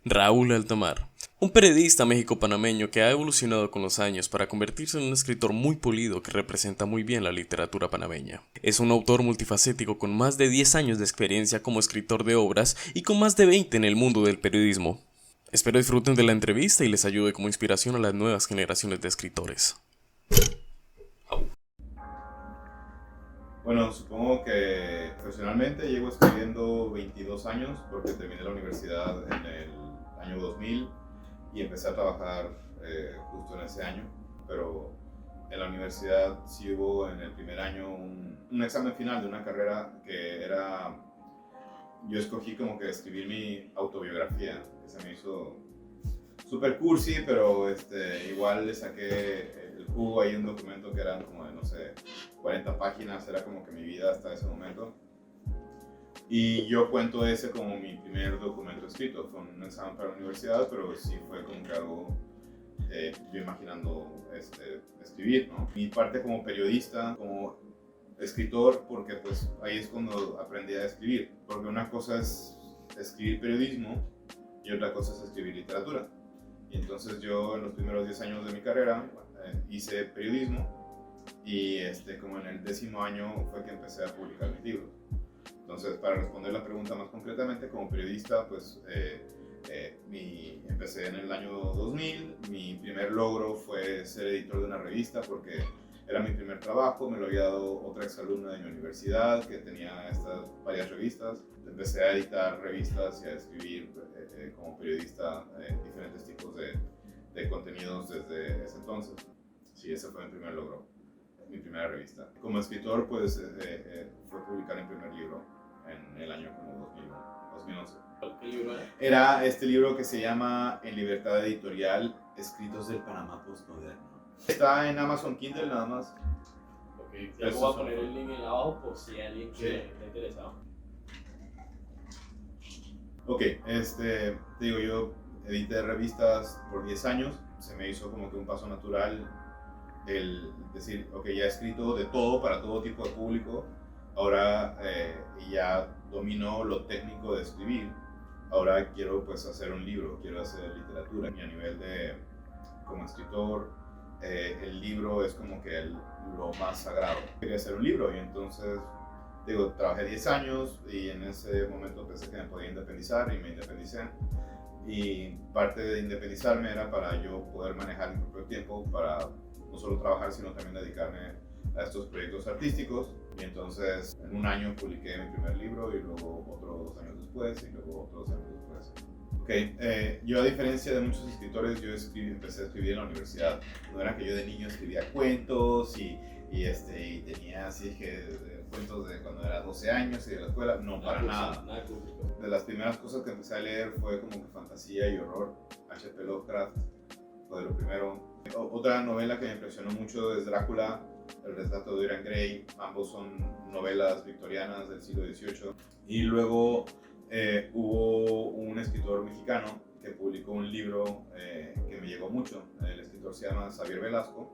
Raúl Altamar, un periodista méxico-panameño que ha evolucionado con los años para convertirse en un escritor muy polido que representa muy bien la literatura panameña. Es un autor multifacético con más de 10 años de experiencia como escritor de obras y con más de 20 en el mundo del periodismo. Espero disfruten de la entrevista y les ayude como inspiración a las nuevas generaciones de escritores. Bueno, supongo que profesionalmente llevo escribiendo 22 años porque terminé la universidad en el año 2000 y empecé a trabajar justo en ese año, pero en la universidad sí hubo en el primer año un examen final de una carrera que era, yo escogí como que escribir mi autobiografía, que se me hizo super cursi, pero igual le saqué el jugo ahí un documento que eran como de, no sé, 40 páginas, era como que mi vida hasta ese momento. Y yo cuento ese como mi primer documento escrito. Fue un examen para la universidad, pero sí fue como que algo yo imaginando escribir, ¿no? Mi parte como periodista, como escritor, porque pues ahí es cuando aprendí a escribir. Porque una cosa es escribir periodismo y otra cosa es escribir literatura. Y entonces yo en los primeros 10 años de mi carrera hice periodismo y como en el 10º año fue que empecé a publicar mis libros. Entonces, para responder la pregunta más concretamente, como periodista, pues empecé en el año 2000. Mi primer logro fue ser editor de una revista porque era mi primer trabajo. Me lo había dado otra exalumna de mi universidad que tenía varias revistas. Empecé a editar revistas y a escribir como periodista diferentes tipos de contenidos desde ese entonces. Sí, ese fue mi primer logro, mi primera revista. Como escritor, pues fue publicar mi primer libro en el año como 2011. ¿Qué libro era? Era este libro que se llama En Libertad Editorial, Escritos del Panamá Postmoderno. Está en Amazon Kindle nada más. Ok, ya voy a poner el link en abajo por si hay alguien que esté interesado. Ok, te digo, yo edité revistas por 10 años, se me hizo como que un paso natural el decir, ok, ya he escrito de todo para todo tipo de público, ahora ya domino lo técnico de escribir, ahora quiero pues hacer un libro, quiero hacer literatura. Y a nivel de, como escritor, el libro es como que lo más sagrado. Quería hacer un libro y entonces, digo, trabajé 10 años y en ese momento pensé que me podía independizar y me independicé. Y parte de independizarme era para yo poder manejar mi propio tiempo, para no solo trabajar, sino también dedicarme a estos proyectos artísticos. Y entonces en un año publiqué mi primer libro y luego otro 2 años después y luego otro 2 años después. Yo a diferencia de muchos escritores, yo empecé a escribir en la universidad. No era que yo de niño escribía cuentos y tenía así que cuentos de cuando era 12 años y de la escuela, no, para nada. De las primeras cosas que empecé a leer fue como que fantasía y horror. H.P. Lovecraft fue de lo primero. Otra novela que me impresionó mucho es Drácula, El retrato de Dorian Gray. Ambos son novelas victorianas del siglo XVIII. Y luego hubo un escritor mexicano que publicó un libro que me llegó mucho. El escritor se llama Xavier Velasco,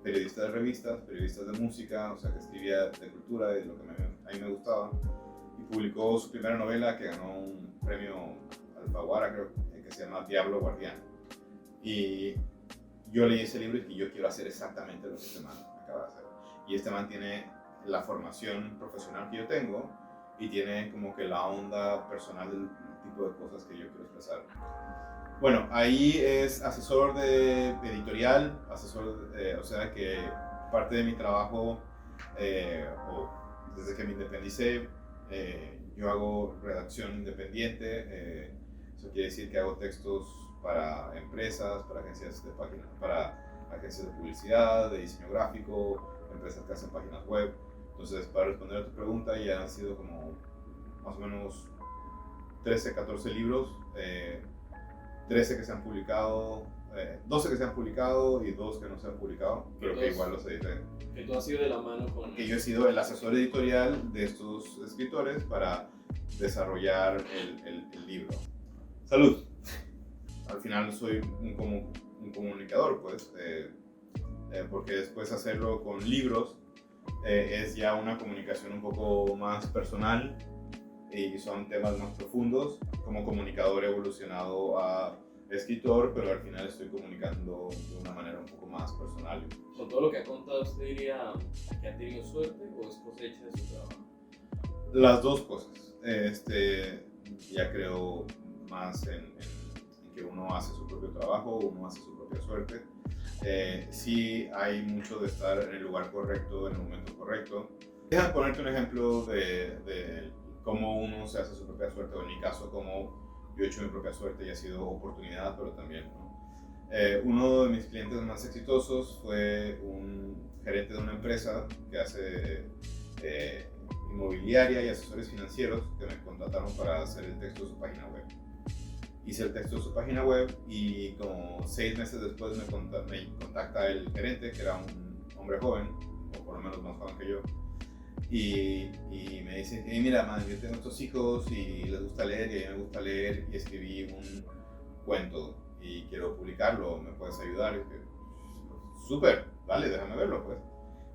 periodista de revistas, periodista de música, o sea que escribía de cultura, de lo que a mí me gustaba. Y publicó su primera novela que ganó un premio Alfaguara, creo, que se llama Diablo Guardián. Y yo leí ese libro y dije, yo quiero hacer exactamente lo que este man acaba de hacer. Y este man tiene la formación profesional que yo tengo y tiene como que la onda personal del tipo de cosas que yo quiero expresar. Bueno, ahí es asesor de editorial, o sea que parte de mi trabajo, desde que me independicé, yo hago redacción independiente. Eso quiere decir que hago textos para empresas, para agencias de páginas, para agencias de publicidad, de diseño gráfico, empresas que hacen páginas web. Entonces, para responder a tu pregunta, ya han sido como más o menos 13, 14 libros, 13 que se han publicado, 12 que se han publicado y 2 que no se han publicado, pero que igual los edité. Que tú has sido de la mano con... Que yo he sido el asesor editorial de estos escritores para desarrollar el libro. ¡Salud! Al final soy un comunicador, pues, porque después hacerlo con libros es ya una comunicación un poco más personal y son temas más profundos. Como comunicador he evolucionado a escritor, pero al final estoy comunicando de una manera un poco más personal. Con todo lo que ha contado, ¿usted diría que ha tenido suerte o es cosecha de su trabajo? Las dos cosas. Ya creo más en que uno hace su propio trabajo, uno hace su propia suerte. Sí hay mucho de estar en el lugar correcto, en el momento correcto. Déjame ponerte un ejemplo de cómo uno se hace su propia suerte, o en mi caso, cómo yo he hecho mi propia suerte y ha sido oportunidad, pero también, ¿no? Uno de mis clientes más exitosos fue un gerente de una empresa que hace inmobiliaria y asesores financieros, que me contrataron para hacer el texto de su página web. Hice el texto de su página web y como 6 meses después me contacta el gerente, que era un hombre joven, o por lo menos más joven que yo, y me dice, hey, mira, man, yo tengo estos hijos y les gusta leer y a mí me gusta leer y escribí un cuento y quiero publicarlo, ¿me puedes ayudar? Y dije, súper, dale, déjame verlo, pues.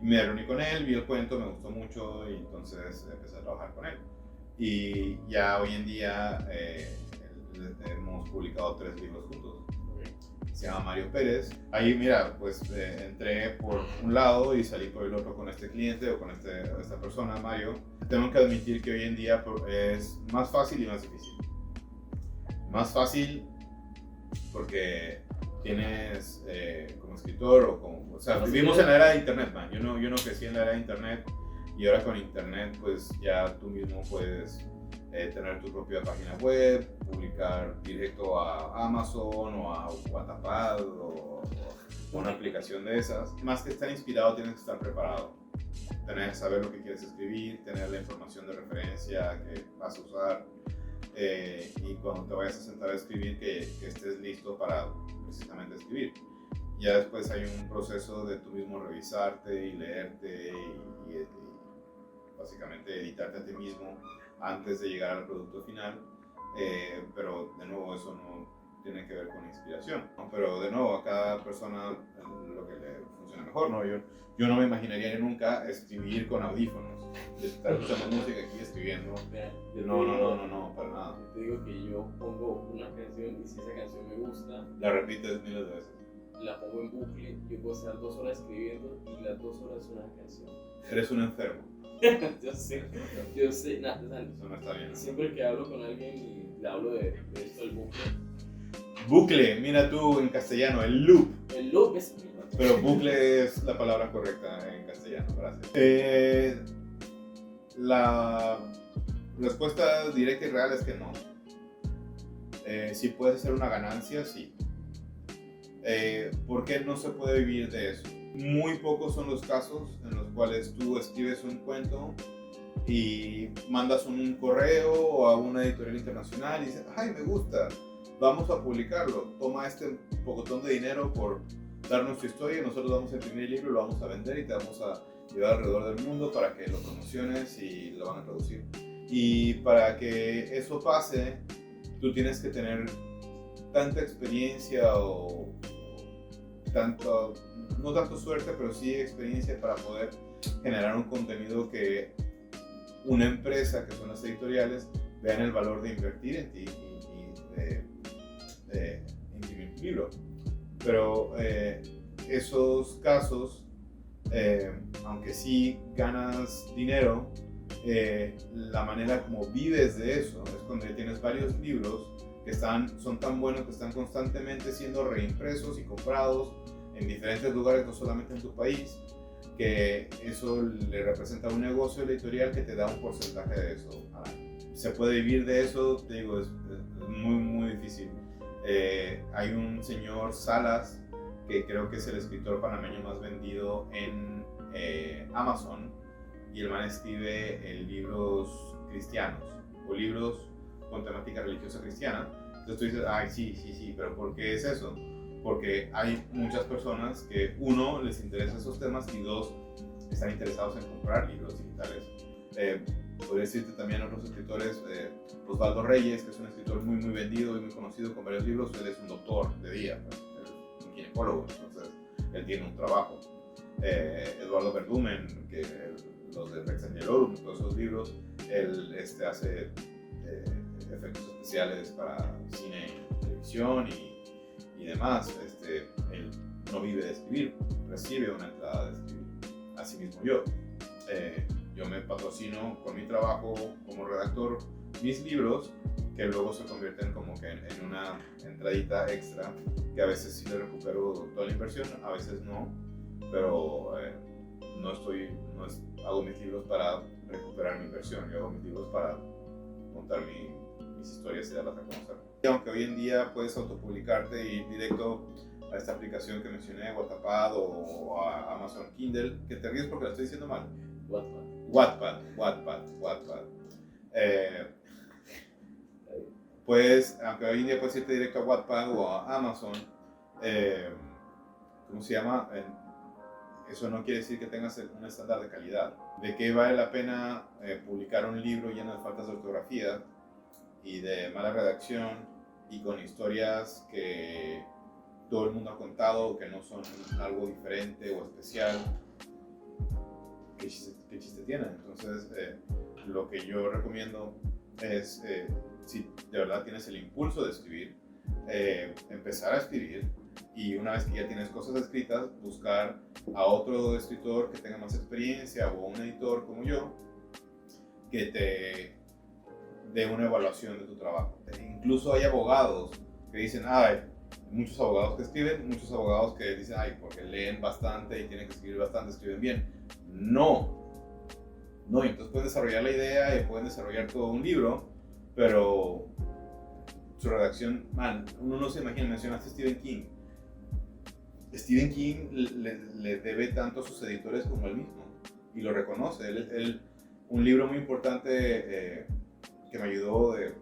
Y me reuní con él, vi el cuento, me gustó mucho y entonces empecé a trabajar con él. Y ya hoy en día hemos publicado 3 libros juntos. Se llama Mario Pérez. Ahí, mira, pues entré por un lado y salí por el otro con este cliente o con esta persona, Mario. Tengo que admitir que hoy en día es más fácil y más difícil. Más fácil porque tienes como escritor o sea, vivimos en la era de internet, man. Yo no crecí en la era de internet y ahora con internet pues ya tú mismo puedes tener tu propia página web, publicar directo a Amazon o a Wattpad o una aplicación de esas. Más que estar inspirado, tienes que estar preparado. Tener que saber lo que quieres escribir, tener la información de referencia que vas a usar y cuando te vayas a sentar a escribir que estés listo para precisamente escribir. Ya después hay un proceso de tú mismo revisarte y leerte y básicamente editarte a ti mismo antes de llegar al producto final, pero de nuevo eso no tiene que ver con inspiración, ¿no? Pero de nuevo a cada persona lo que le funciona mejor, ¿no? Yo no me imaginaría nunca escribir con audífonos, de estar escuchando música aquí escribiendo, no, para nada. Yo te digo que yo pongo una canción y si esa canción me gusta, la repites miles de veces. La pongo en bucle, yo puedo estar 2 horas escribiendo y las 2 horas es una canción. Eres un enfermo. yo sé, Eso no está bien, ¿no? Siempre que hablo con alguien y le hablo de esto del bucle. Bucle, mira tú en castellano, el loop. El loop es... Pero bucle es la palabra correcta en castellano, gracias. La respuesta directa y real es que no. Si puedes hacer una ganancia, sí. ¿Por qué no se puede vivir de eso? Muy pocos son los casos en los cuales tú escribes un cuento y mandas un correo o a una editorial internacional y dices, ay, me gusta, vamos a publicarlo, toma este pocotón de dinero por darnos tu historia y nosotros vamos a imprimir el libro, lo vamos a vender y te vamos a llevar alrededor del mundo para que lo promociones y lo van a traducir. Y para que eso pase, tú tienes que tener tanta experiencia o no tanto suerte, pero sí experiencia para poder generar un contenido que una empresa, que son las editoriales, vean el valor de invertir en ti y de imprimir tu libro. Pero esos casos, aunque sí ganas dinero, la manera como vives de eso es cuando tienes varios libros que son tan buenos que están constantemente siendo reimpresos y comprados en diferentes lugares, no solamente en tu país, que eso le representa un negocio editorial que te da un porcentaje de eso. Se puede vivir de eso, te digo, es muy, muy difícil. Hay un señor Salas, que creo que es el escritor panameño más vendido en Amazon, y el man escribe libros cristianos o libros con temática religiosa cristiana. Entonces tú dices, ay, sí, pero ¿por qué es eso? Porque hay muchas personas que, uno, les interesan esos temas y dos, están interesados en comprar libros digitales. Podría decirte también otros escritores, Osvaldo Reyes, que es un escritor muy, muy vendido y muy conocido con varios libros. Él es un doctor de día, es un ginecólogo, entonces él tiene un trabajo. Eduardo Verdumen, que los de Rex Angelorum, todos esos libros, Él hace efectos especiales para cine y televisión y demás. Él no vive de escribir, recibe una entrada de escribir. Asimismo yo me patrocino con mi trabajo como redactor mis libros, que luego se convierten como que en una entradita extra, que a veces sí le recupero toda la inversión, a veces no, pero hago mis libros para recuperar mi inversión, yo hago mis libros para contar mis historias y darlas a conocer. Y aunque hoy en día puedes autopublicarte y ir directo a esta aplicación que mencioné, Wattpad o a Amazon Kindle, que te ríes porque lo estoy diciendo mal. Wattpad. Pues, aunque hoy en día puedes irte directo a Wattpad o a Amazon, ¿cómo se llama? Eso no quiere decir que tengas un estándar de calidad. ¿De qué vale la pena publicar un libro lleno de faltas de ortografía y de mala redacción y con historias que todo el mundo ha contado, que no son algo diferente o especial? ¿Qué chiste tiene? Entonces, lo que yo recomiendo es, si de verdad tienes el impulso de escribir, empezar a escribir, y una vez que ya tienes cosas escritas, buscar a otro escritor que tenga más experiencia o un editor como yo que te dé una evaluación de tu trabajo. Incluso hay abogados que dicen, hay muchos abogados que escriben, muchos abogados que dicen, porque leen bastante y tienen que escribir bastante, escriben bien. No, entonces pueden desarrollar la idea y pueden desarrollar todo un libro, pero su redacción, uno no se imagina. Mencionaste a Stephen King. Stephen King le debe tanto a sus editores como él mismo, y lo reconoce. Un libro muy importante que me ayudó de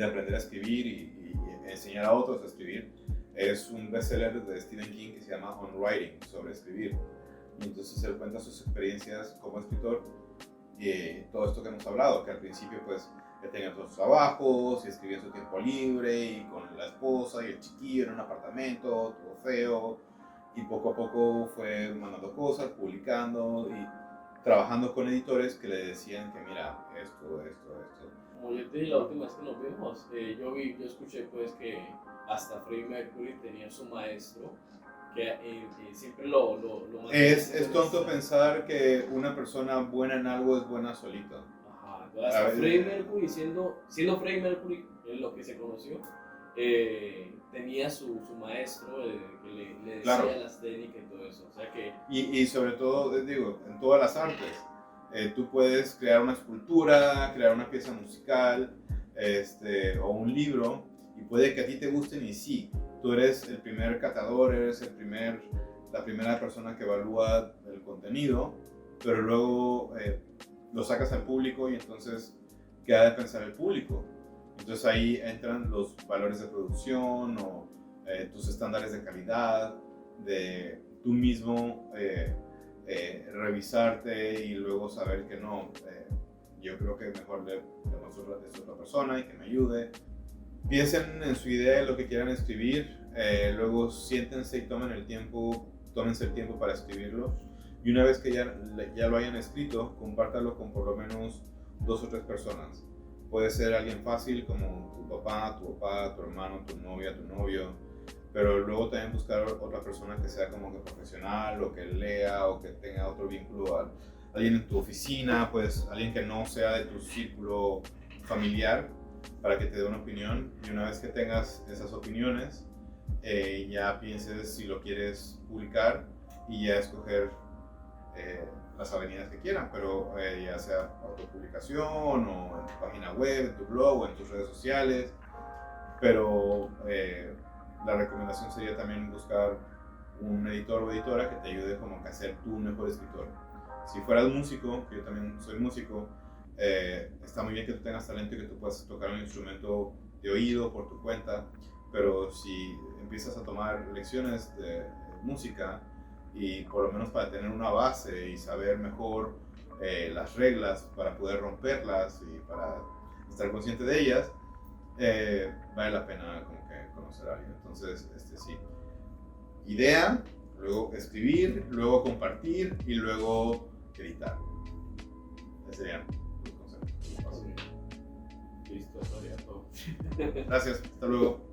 aprender a escribir y enseñar a otros a escribir es un bestseller de Stephen King que se llama On Writing, sobre escribir. Y entonces él cuenta sus experiencias como escritor y todo esto que hemos hablado, que al principio pues él tenía todos sus trabajos y escribía en su tiempo libre y con la esposa y el chiquillo en un apartamento, todo feo, y poco a poco fue mandando cosas, publicando y trabajando con editores que le decían que mira, esto. Como yo te dije la última vez que nos vimos, yo escuché pues que hasta Freddie Mercury tenía su maestro que siempre lo es tonto pensar que una persona buena en algo es buena solita. Ajá, entonces hasta Freddie Mercury, siendo Freddie Mercury en lo que se conoció, tenía su maestro que le decía las técnicas y todo eso. O sea que... y sobre todo, digo, en todas las artes, tú puedes crear una escultura, crear una pieza musical, o un libro, y puede que a ti te gusten, y sí, tú eres el primer catador, eres la primera persona que evalúa el contenido, pero luego lo sacas al público y entonces queda de pensar el público. Entonces ahí entran los valores de producción o tus estándares de calidad, de tú mismo revisarte y luego saber que no, yo creo que mejor le muestro esto a otra persona y que me ayude. Piensen en su idea de lo que quieran escribir, luego siéntense y tómense el tiempo para escribirlo, y una vez que ya lo hayan escrito, compártalo con por lo menos 2 o 3 personas. Puede ser alguien fácil como tu papá, tu hermano, tu novia, tu novio, pero luego también buscar otra persona que sea como que profesional o que lea o que tenga otro vínculo a alguien en tu oficina, pues alguien que no sea de tu círculo familiar, para que te dé una opinión. Y una vez que tengas esas opiniones, ya pienses si lo quieres publicar y ya escoger las avenidas que quieran, pero ya sea autopublicación o en tu página web, en tu blog o en tus redes sociales. Pero la recomendación sería también buscar un editor o editora que te ayude como que a ser tú un mejor escritor. Si fueras músico, que yo también soy músico, está muy bien que tú tengas talento y que tú puedas tocar un instrumento de oído por tu cuenta, pero si empiezas a tomar lecciones de música, y por lo menos para tener una base y saber mejor las reglas para poder romperlas y para estar consciente de ellas, vale la pena como que conocer a alguien. Entonces, sí, idea, luego escribir, luego compartir y luego editar. Ese serían los conceptos. Listo, eso sería todo. Gracias, hasta luego.